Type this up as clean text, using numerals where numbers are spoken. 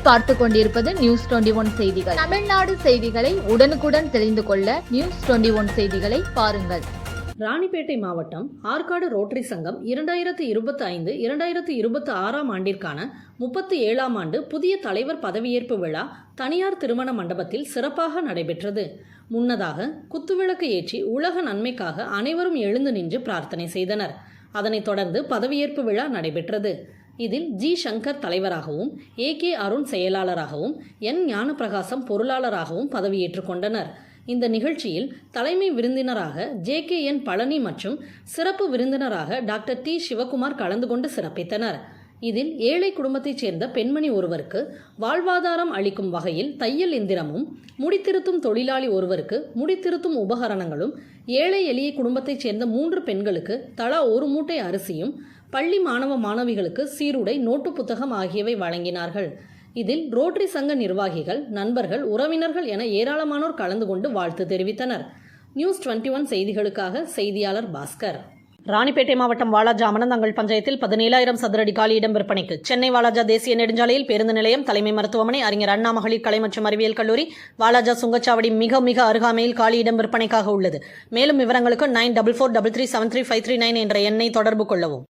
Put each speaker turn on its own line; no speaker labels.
நீங்கள் பார்த்து கொண்டிருப்பது நியூஸ் 21 செய்திகள். தமிழ்நாடு செய்திகளை உடனுக்குடன் தெரிந்து கொள்ள நியூஸ் 21 செய்திகளை பாருங்கள்.
ராணிப்பேட்டை மாவட்டம் ஆற்காடு ரோட்டரி சங்கம் 2025-2026 ஆண்டிற்கான 37ஆம் ஆண்டு புதிய தலைவர் பதவியேற்பு விழா தனியார் திருமண மண்டபத்தில் சிறப்பாக நடைபெற்றது. முன்னதாக குத்துவிளக்கு ஏற்றி உலக நன்மைக்காக அனைவரும் எழுந்து நின்று பிரார்த்தனை செய்தனர். அதனைத் தொடர்ந்து பதவியேற்பு விழா நடைபெற்றது. இதில் ஜி. சங்கர் தலைவராகவும், A.K. அருண் செயலாளராகவும், N. ஞானப்பிரகாசம் பொருளாளராகவும் பதவியேற்றுக் கொண்டனர். இந்த நிகழ்ச்சியில் தலைமை விருந்தினராக J.K.N. பழனி மற்றும் சிறப்பு விருந்தினராக டாக்டர் T. சிவகுமார் கலந்து கொண்டு சிறப்பித்தனர். இதில் ஏழை குடும்பத்தைச் சேர்ந்த பெண்மணி ஒருவருக்கு வாழ்வாதாரம் அளிக்கும் வகையில் தையல் எந்திரமும், முடித்திருத்தும் தொழிலாளி ஒருவருக்கு முடித்திருத்தும் உபகரணங்களும், ஏழை எளிய குடும்பத்தைச் சேர்ந்த 3 பெண்களுக்கு தலா 1 மூட்டை அரிசியும், பள்ளி மாணவ மாணவிகளுக்கு சீருடை, நோட்டு புத்தகம் ஆகியவை வழங்கினார்கள். இதில் ரோட்டரி சங்க நிர்வாகிகள், நண்பர்கள், உறவினர்கள் என ஏராளமானோர் கலந்து கொண்டு வாழ்த்து தெரிவித்தனர். நியூஸ் 21 செய்திகளுக்காக செய்தியாளர் பாஸ்கர். ராணிப்பேட்டை மாவட்டம் வாலாஜா அமனந்தங்கல் பஞ்சாயத்தில் 17,000 சதுரடி காலி இடம் விற்பனைக்கு. சென்னை வாலாஜா தேசிய நெடுஞ்சாலையில் பேருந்து நிலையம், தலைமை மருத்துவமனை, அறிஞர் அண்ணா மகளிர் கலை மற்றும் அறிவியல் கல்லூரி, வாலாஜா சுங்கச்சாவடி மிக அருகாமையில் காலி இடம் விற்பனைக்காக உள்ளது. மேலும் விவரங்களுக்கு 9443373539 என்ற எண்ணை தொடர்பு கொள்ளவும்.